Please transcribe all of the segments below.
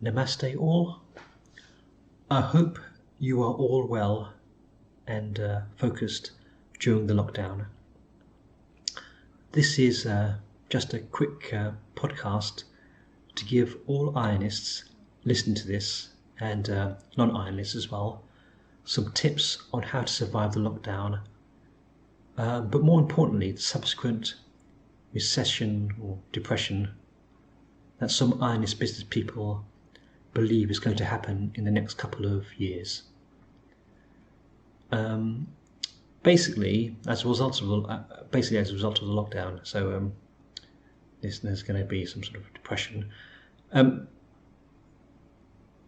Namaste all. I hope you are all well and focused during the lockdown. This is just a quick podcast to give all Aaiyanists listening to this, and non-Aaiyanists as well, some tips on how to survive the lockdown, but more importantly, the subsequent recession or depression that some Aaiyanists business people believe is going to happen in the next couple of years. Basically, as a result of the lockdown, so there's going to be some sort of depression.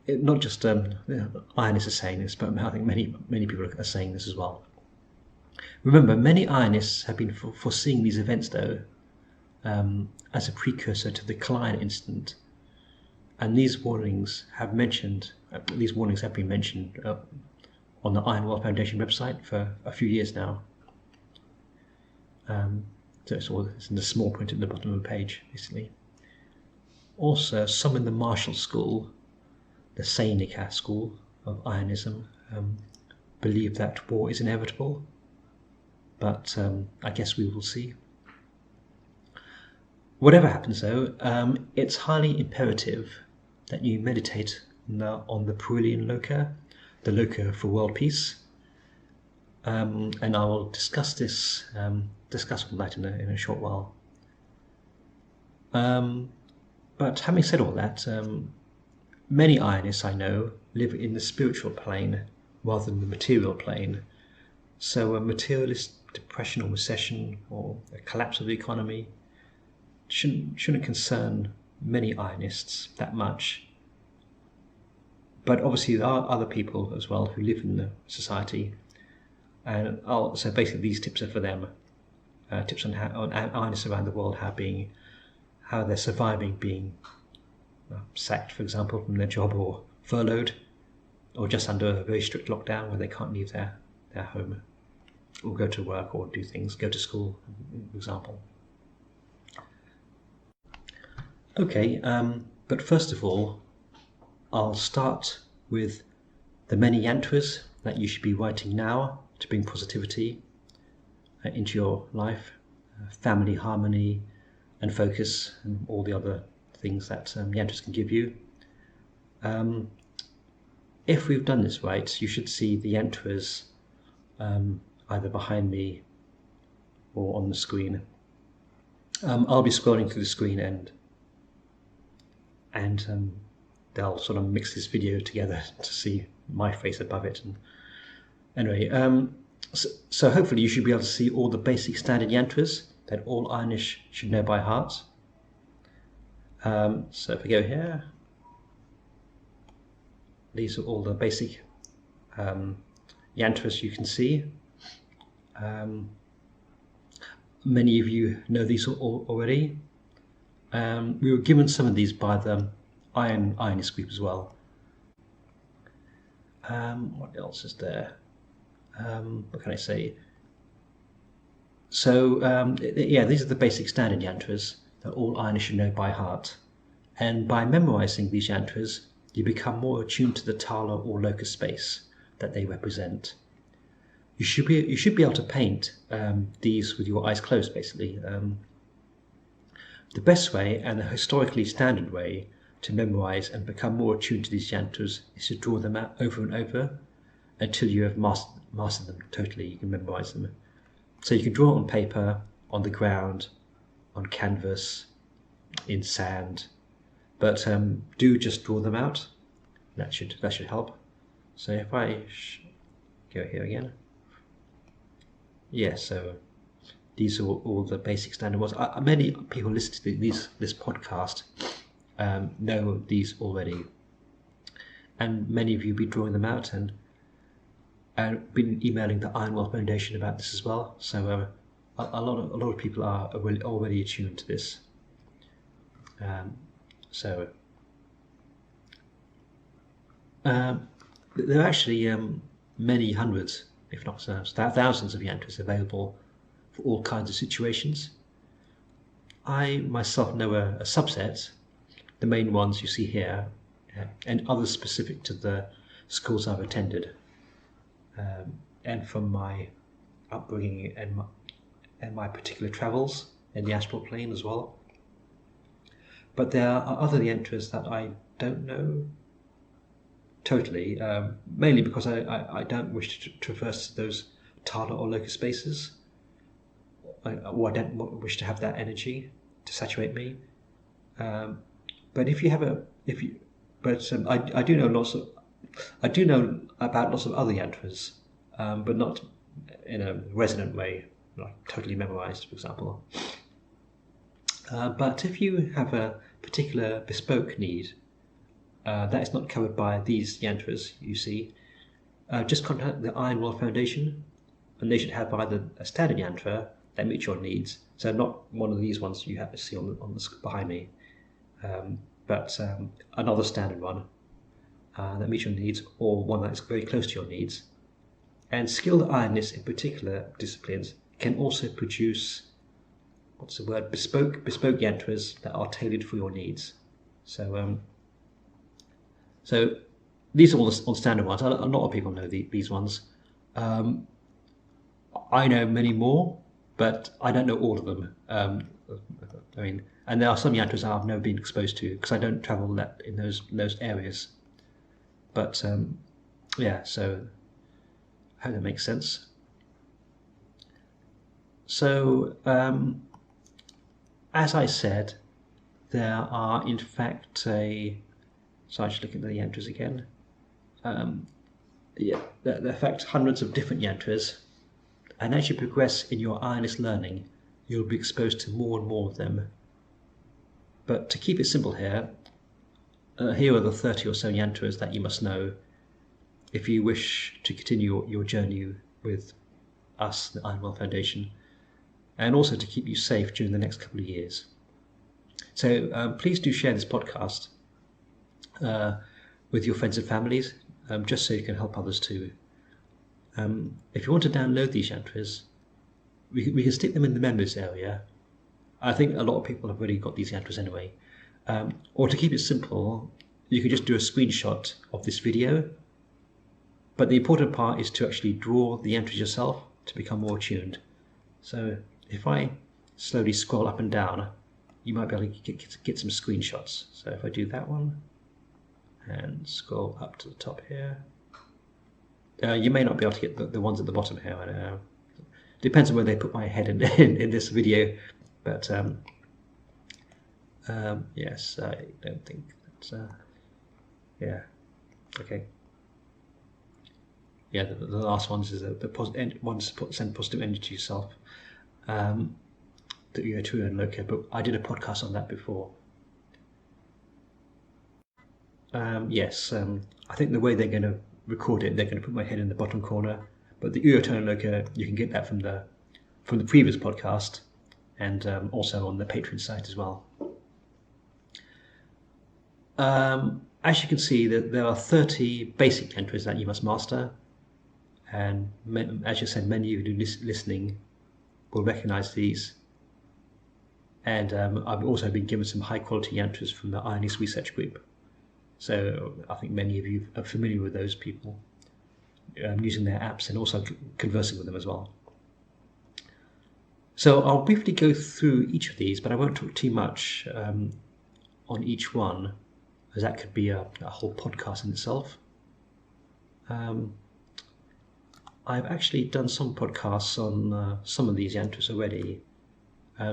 Not just Aaiyanists are saying this, but I think many people are saying this as well. Remember, many Aaiyanists have been foreseeing these events, though, as a precursor to the Klein incident, and these warnings have been mentioned on the Iron World Foundation website for a few years now. So it's in the small print at the bottom of the page, basically. Also, some in the Marshall School, the Sainika school of Aayanism, believe that war is inevitable, but I guess we will see. Whatever happens, though, it's highly imperative that you meditate on the Peruvian Loka, the Loka for world peace, and I will discuss all that in a short while. But having said all that, many Aaiyanists I know live in the spiritual plane rather than the material plane. So a materialist depression or recession or a collapse of the economy shouldn't concern many Aaiyanists that much. But obviously there are other people as well who live in the society, and so basically these tips are for them. Tips on Aaiyanists around the world, how they're surviving being sacked, for example, from their job, or furloughed, or just under a very strict lockdown where they can't leave their home, or go to work, or do things, go to school, for example. Okay, but first of all, I'll start with the many yantras that you should be writing now to bring positivity into your life, family harmony and focus, and all the other things that yantras can give you. If we've done this right, you should see the yantras either behind me or on the screen. I'll be scrolling through the screen and they'll sort of mix this video together to see my face above it. And anyway, so hopefully you should be able to see all the basic standard yantras that all Aaiyanists should know by heart. So if we go here, these are all the basic yantras you can see. Many of you know these already. We were given some of these by the Aaiyyanist Group as well. What else is there? What can I say? So yeah, these are the basic standard yantras that all Aaiyanists should know by heart. And by memorizing these yantras, you become more attuned to the tala or locus space that they represent. You should be able to paint these with your eyes closed, basically. The best way, and the historically standard way, to memorize and become more attuned to these yantras is to draw them out over and over until you have mastered them totally. You can memorize them. So you can draw on paper, on the ground, on canvas, in sand, but do just draw them out. That should help. So if I go here again, yeah. So these are all the basic standard ones. Many people listening to this podcast know these already, and many of you be drawing them out and been emailing the Iron World Foundation about this as well. So a lot of people are already attuned to this. There are actually many hundreds, if not thousands of yantras available for all kinds of situations. I myself know a subset. The main ones you see here and others specific to the schools I've attended, and from my upbringing and my particular travels in the astral plane as well. But there are other Yantras that I don't know totally, mainly because I don't wish to traverse those Tala or Loka spaces, or I don't wish to have that energy to saturate me. But if you have I do know about lots of other Yantras, but not in a resonant way, like totally memorized, for example. But if you have a particular bespoke need that is not covered by these Yantras, you see, just contact the Aaiyyan World Foundation, and they should have either a standard Yantra that meets your needs, so not one of these ones you have to see on the behind me, but another standard one that meets your needs, or one that is very close to your needs. And skilled Aayyanists in particular disciplines can also produce, bespoke Yantras that are tailored for your needs. So these are all the standard ones. A lot of people know these ones. I know many more, but I don't know all of them. And there are some Yantras I've never been exposed to because I don't travel in those areas. But so I hope that makes sense. So as I said, there are in fact so I just look at the Yantras again. There are in fact hundreds of different Yantras, and as you progress in your Aaiyyanist learning, you'll be exposed to more and more of them. But to keep it simple here are the 30 or so Yantras that you must know if you wish to continue your journey with us, the Aaiyyan World Foundation, and also to keep you safe during the next couple of years. So please do share this podcast with your friends and families, just so you can help others too. If you want to download these Yantras, we can stick them in the members area. I think a lot of people have already got these Yantras anyway. Or to keep it simple, you can just do a screenshot of this video. But the important part is to actually draw the Yantras yourself to become more attuned. So if I slowly scroll up and down, you might be able to get some screenshots. So if I do that one and scroll up to the top here, you may not be able to get the ones at the bottom here. I don't know. Depends on where they put my head in this video, but yes, I don't think that's yeah. Okay. Yeah, the last ones is the ones send positive energy to yourself. The Uyarttuyan Loka, but I did a podcast on that before. Yes, I think the way they're going to record it, they're going to put my head in the bottom corner. But the Uyarttuyan Loka, you can get that from the previous podcast, and also on the Patreon site as well. As you can see, there are 30 basic Yantras that you must master, and as you said, many of you listening will recognize these. And I've also been given some high-quality Yantras from the Aaiyyanist Research Group. So I think many of you are familiar with those people, using their apps and also conversing with them as well. So I'll briefly go through each of these, but I won't talk too much on each one, as that could be a whole podcast in itself. I've actually done some podcasts on some of these Yantras already.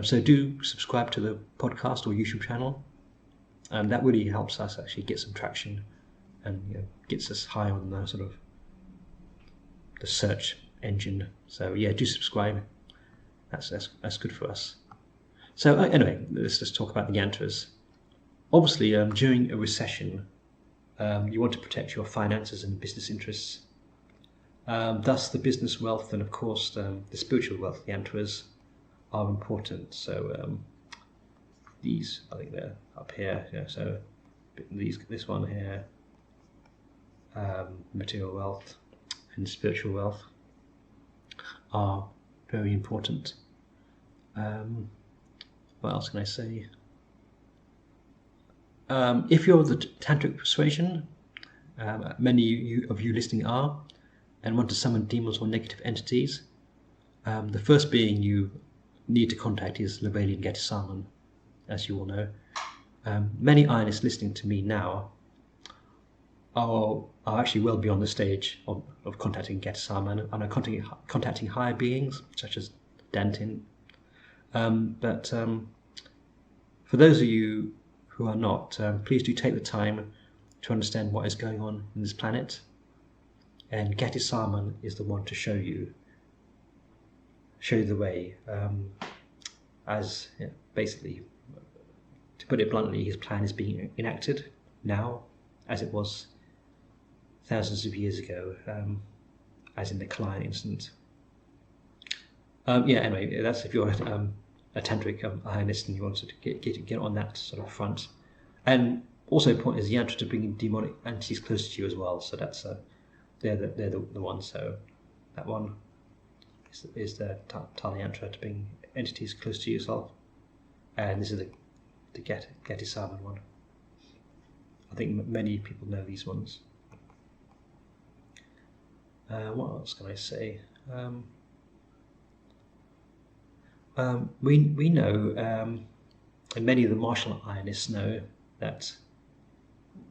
So do subscribe to the podcast or YouTube channel. That really helps us actually get some traction, and gets us high on the sort of the search engine. So yeah, do subscribe. That's good for us. So anyway, let's just talk about the Yantras. Obviously, during a recession, you want to protect your finances and business interests. Thus, the business wealth and, of course, the spiritual wealth Yantras are important. So these, I think they're up here. Yeah, so this one here, material wealth and spiritual wealth are very important. What else can I say? If you're of the tantric persuasion, many of you listening are, and want to summon demons or negative entities, the first being you need to contact is Lavalian Getisaman, as you all know. Many Aaiyanists listening to me now are actually well beyond the stage of contacting Getisaman and are contacting higher beings such as Dauntae. But for those of you who are not, please do take the time to understand what is going on in this planet. And Getisaman is the one to show you the way. Basically, to put it bluntly, his plan is being enacted now, as it was thousands of years ago, as in the Klein incident. Anyway, that's if you're a tantric Aaiyyanist and you want to get on that sort of front. And also, the point is the yantra to bring demonic entities closer to you as well. So that's they're the ones. So that one is the Tala yantra to bring entities close to yourself, and this is the Getisaman one. I think many people know these ones. What else can I say? We know, and many of the martial Aaiyanists know, that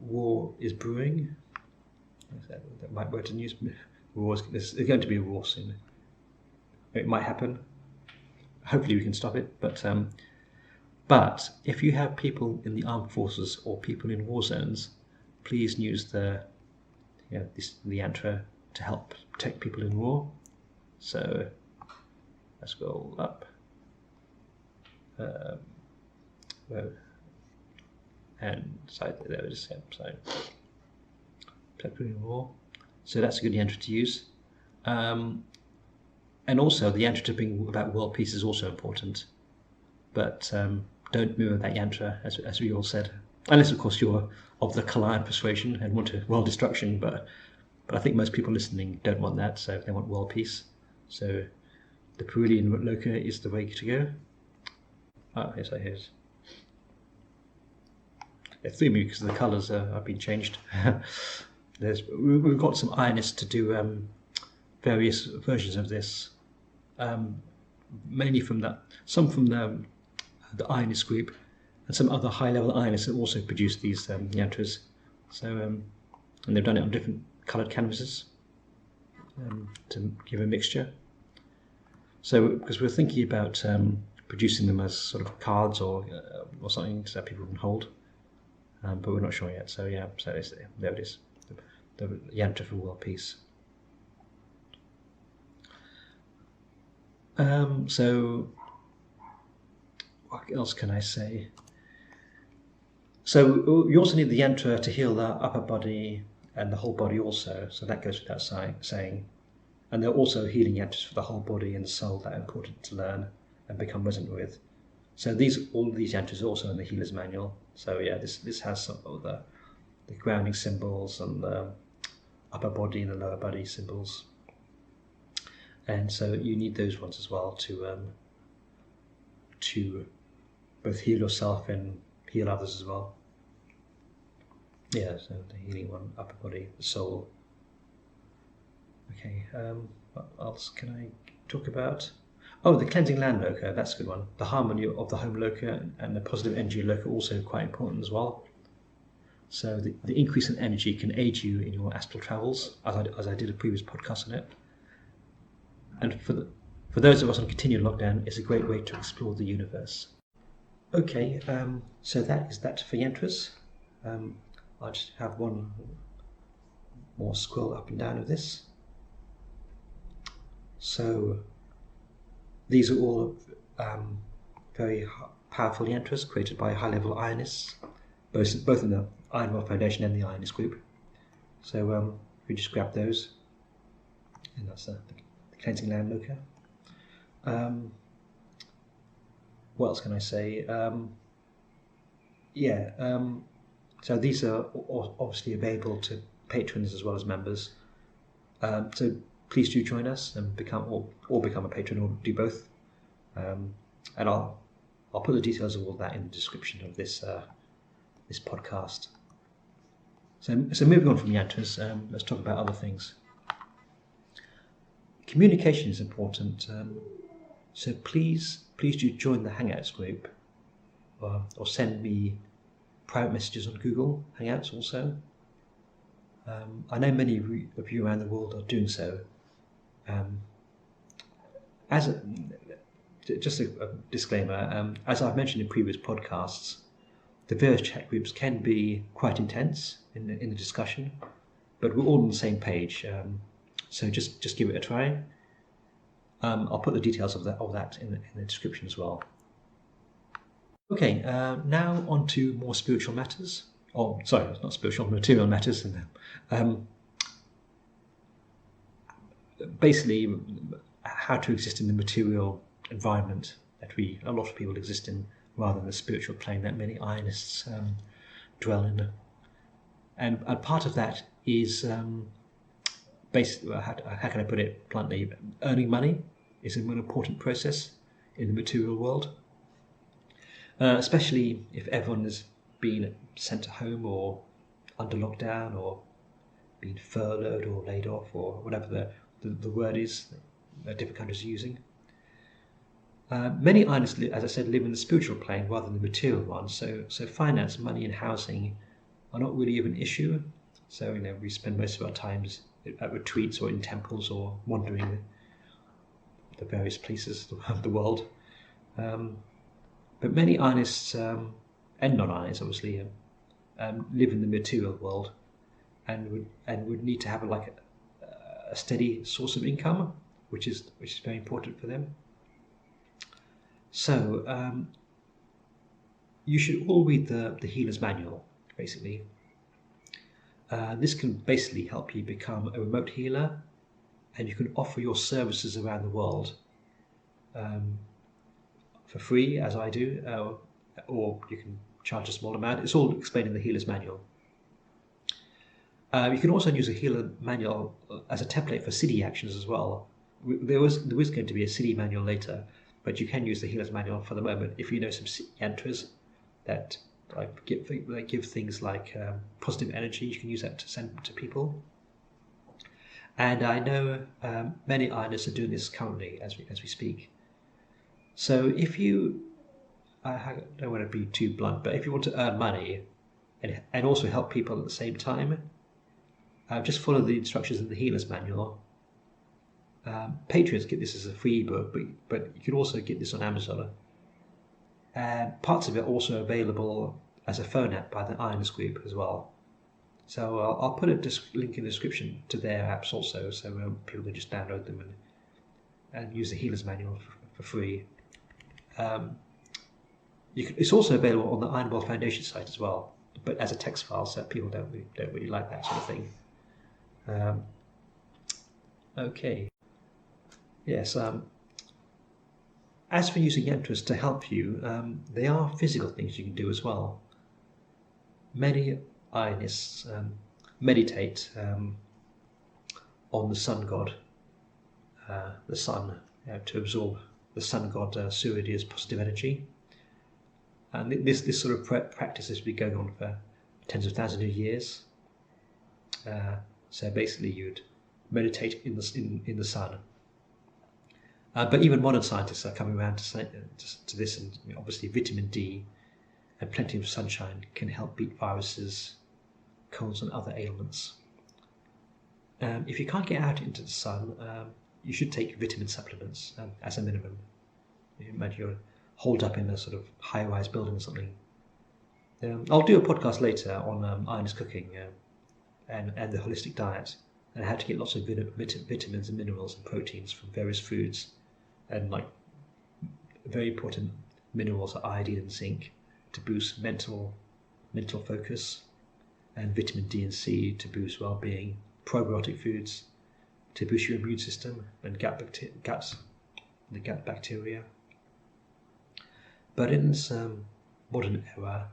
war is brewing. That might word to use. There's going to be a war soon. It might happen. Hopefully we can stop it. But if you have people in the armed forces or people in war zones, please use the yantra to help protect people in war. So let's scroll up. And so there it is. So protect people in war. So that's a good yantra to use. And also the yantra to bring about world peace is also important. But don't mirror that yantra, as we all said, unless of course you're of the Kalayan persuasion and want world destruction. But I think most people listening don't want that, so they want world peace. So the Peruvian Loka is the way to go. Here's. It threw me because the colours have been changed. We've got some Aaiyanists to do various versions of this, mainly some from the Aaiyyanist Group, and some other high-level Aaiyanists have also produced these yantras. So, and they've done it on different coloured canvases to give a mixture. So, because we're thinking about producing them as sort of cards or something so that people can hold, but we're not sure yet. So yeah, there it is, the yantra for world peace. So what else can I say? So you also need the yantra to heal the upper body and the whole body also. So that goes without saying. And there are also healing yantras for the whole body and the soul that are important to learn and become resonant with. So all of these yantras are also in the healer's manual. So yeah, this has some of the grounding symbols and the upper body and the lower body symbols. And so you need those ones as well to both heal yourself and heal others as well. Yeah, so the healing one, upper body, the soul. Okay, what else can I talk about? Oh, the cleansing land loka, that's a good one. The harmony of the home loka and the positive energy loka are also quite important as well. So the increase in energy can aid you in your astral travels, as I did a previous podcast on it. And for those of us on continued lockdown, it's a great way to explore the universe. Okay, so that is that for yantras. I'll just have one more scroll up and down of this. So these are all very powerful yantras created by high-level Aaiyanists, both in the Aaiyyan Foundation and the Aaiyyanist Group. So we just grab those, and that's the cleansing land loka. What else can I say? So these are obviously available to patrons as well as members. So please do join us and become a patron, or do both. And I'll put the details of all that in the description of this this podcast. So moving on from Yantras, let's talk about other things. Communication is important, so please do join the Hangouts group, or send me private messages on Google Hangouts also. I know many of you around the world are doing so. Just a disclaimer, as I've mentioned in previous podcasts, the various chat groups can be quite intense in the discussion, but we're all on the same page. So just give it a try. I'll put the details of that in the description as well. Okay, now on to more spiritual matters. Oh, sorry, it's not spiritual, material matters. Basically, how to exist in the material environment that a lot of people exist in, rather than the spiritual plane that many Aaiyanists dwell in. And part of that is basically, how can I put it bluntly, earning money is an important process in the material world, especially if everyone has been sent home or under lockdown or been furloughed or laid off or whatever the word is that different countries are using. Many Aaiyanists, as I said, live in the spiritual plane rather than the material one, so finance, money and housing are not really an issue. So we spend most of our times at retreats or in temples or wandering the various places of the world. But many Aaiyanists and non-Aaiyanists obviously live in the material world and would need to have a steady source of income, which is very important for them. So you should all read the Healer's Manual, basically. This can basically help you become a remote healer, and you can offer your services around the world for free, as I do, or you can charge a small amount. It's all explained in the Healer's Manual. You can also use a Healer Manual as a template for city actions as well. There is going to be a city manual later, but you can use the Healer's Manual for the moment if you know some Yantras that give things like positive energy. You can use that to send to people. And I know many Aaiyanists are doing this currently as we speak. So if you, I don't want to be too blunt, but if you want to earn money and also help people at the same time, just follow the instructions in the Healer's Manual. Patrons get this as a free ebook, but you can also get this on Amazon. And parts of it are also available as a phone app by the Aaiyyanist Group as well. So I'll put a link in the description to their apps also, so people can just download them and use the Healer's Manual for free. It's also available on the Iron World Foundation site as well, but as a text file, so people don't really like that sort of thing. Okay. Yes. As for using Yantras to help you, there are physical things you can do as well. Many Aaiyanists meditate on the sun god, the sun, to absorb the sun god Surya's positive energy. And this sort of practice has been going on for tens of thousands of years. So basically, you'd meditate in the sun. But even modern scientists are coming around to this, and obviously vitamin D and plenty of sunshine can help beat viruses, colds and other ailments. If you can't get out into the sun, you should take vitamin supplements as a minimum. Imagine you're holed up in a sort of high-rise building or something. I'll do a podcast later on Aaiyyanist cooking and the holistic diet, and how to get lots of vitamins and minerals and proteins from various foods, and like very important minerals are iodine and zinc to boost mental focus, and vitamin D and C to boost well-being, probiotic foods to boost your immune system and the gut bacteria. But in this modern era,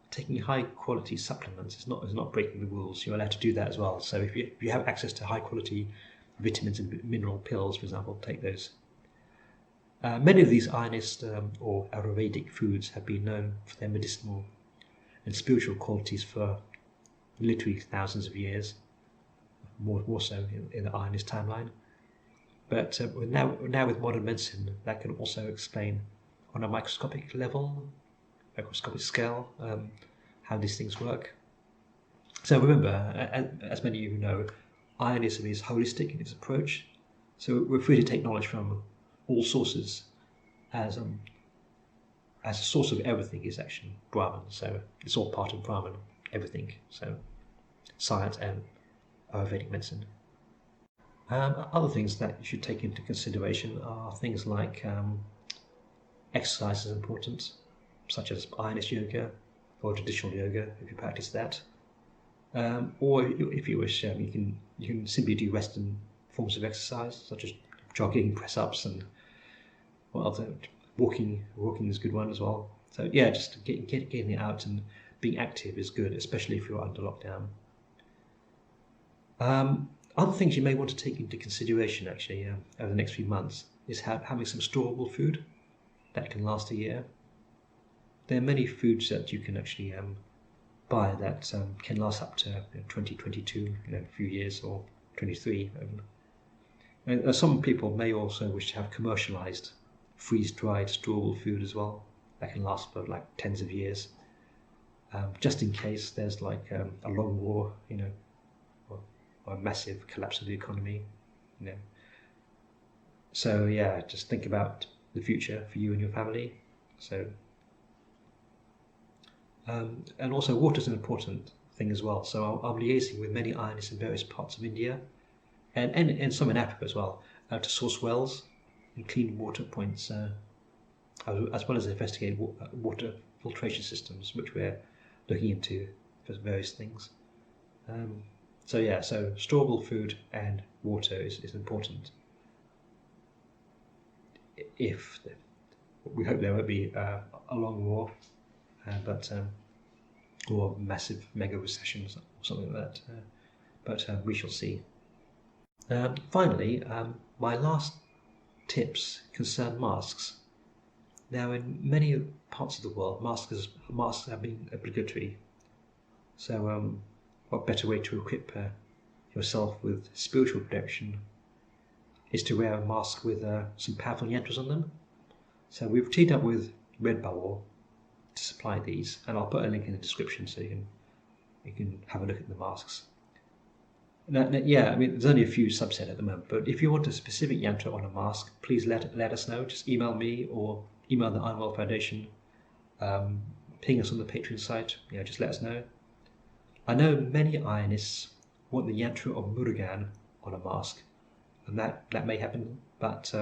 taking high-quality supplements is not breaking the rules. You're allowed to do that as well. So if you have access to high-quality vitamins and mineral pills, for example, take those. Many of these Aaiyyanist or Ayurvedic foods have been known for their medicinal and spiritual qualities for literally thousands of years, more so in the Aaiyyanist timeline. But now with modern medicine, that can also explain on a microscopic level, microscopic scale, how these things work. So remember, as many of you know, Aaiyyanism is holistic in its approach. So we're free to take knowledge from all sources, as a source of everything is actually Brahman. So it's all part of Brahman, everything. So science and Ayurvedic medicine. Other things that you should take into consideration are things like exercise is important, such as Aaiyyanist yoga or traditional yoga if you practice that. Or if you wish, you can simply do Western forms of exercise, such as jogging, press-ups, and walking is a good one as well. So yeah, just getting it out and being active is good, especially if you're under lockdown. Other things you may want to take into consideration actually over the next few months is having some storable food that can last a year. There are many foods that you can actually buy that can last up to 2022, a few years, or 23. And some people may also wish to have commercialized, freeze-dried, storable food as well that can last for like tens of years, just in case there's like a long war, or a massive collapse of the economy, So yeah, just think about the future for you and your family. So, and also water is an important thing as well. So I'm liaising with many Aaiyanists in various parts of India, and some in Africa as well, to source wells and clean water points, as well as investigate water filtration systems, which we're looking into for various things. So yeah, so storable food and water is important. We hope there won't be a long war, or massive mega recessions or something like that. But we shall see. Finally, my last tips concern masks. Now, in many parts of the world, masks have been obligatory. So, what better way to equip yourself with spiritual protection is to wear a mask with some powerful yantras on them. So we've teamed up with Redbubble to supply these, and I'll put a link in the description so you can have a look at the masks. Now, yeah, there's only a few subset at the moment, but if you want a specific yantra on a mask, please let us know. Just email me or email the Aaiyyan Foundation, ping us on the Patreon site. Just let us know. I know many Aaiyanists want the yantra of Murugan on a mask, and that may happen, but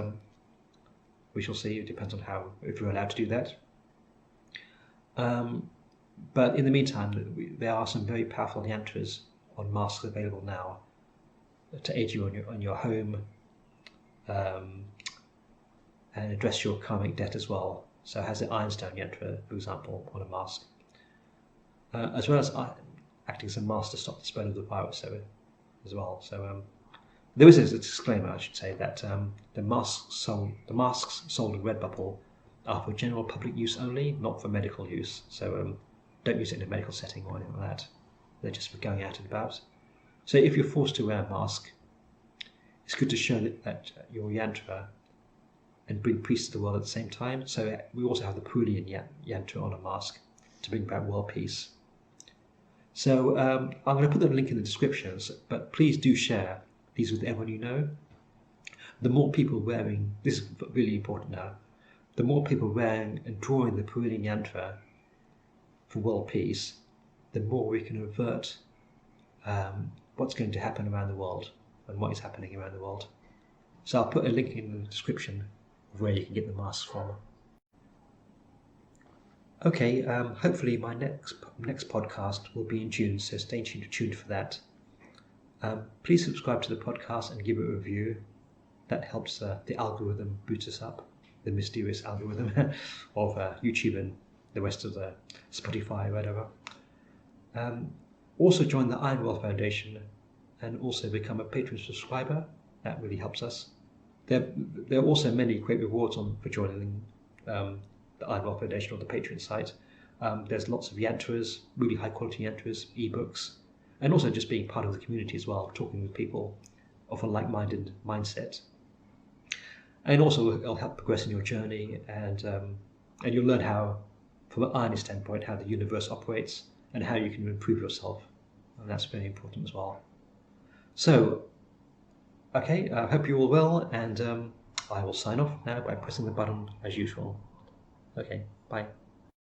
we shall see. It depends on if we're allowed to do that. But in the meantime, there are some very powerful yantras on masks available now to aid you on your home and address your karmic debt as well. So it has the Ironstone yantra, for example, on a mask, as well as acting as a mask to stop the spread of the virus as well. So there is a disclaimer, I should say, that the masks sold at Redbubble are for general public use only, not for medical use. So don't use it in a medical setting or anything like that. They're just for going out and about. So if you're forced to wear a mask, it's good to show that you're yantra and bring peace to the world at the same time. So we also have the Purian yantra on a mask to bring about world peace. So I'm going to put the link in the descriptions, but please do share these with everyone you know. The more people wearing, this is really important now, the more people wearing and drawing the Purian yantra for world peace, the more we can avert what's going to happen around the world and what is happening around the world. So I'll put a link in the description of where you can get the masks from. Okay, hopefully my next podcast will be in June, so stay tuned for that. Please subscribe to the podcast and give it a review. That helps the algorithm boost us up, the mysterious algorithm of YouTube and the rest of the Spotify, whatever. Also join the Aaiyyan Foundation and also become a Patreon subscriber. That really helps us. There are also many great rewards for joining the Aaiyyan Foundation or the Patreon site. There's lots of Yantras, really high quality Yantras, ebooks, and also just being part of the community as well, talking with people of a like-minded mindset. And also it'll help progress in your journey, and you'll learn how, from an Aaiyyanist standpoint, how the universe operates and how you can improve yourself. And that's very important as well. So, okay, I hope you're all well, and I will sign off now by pressing the button as usual. Okay, bye.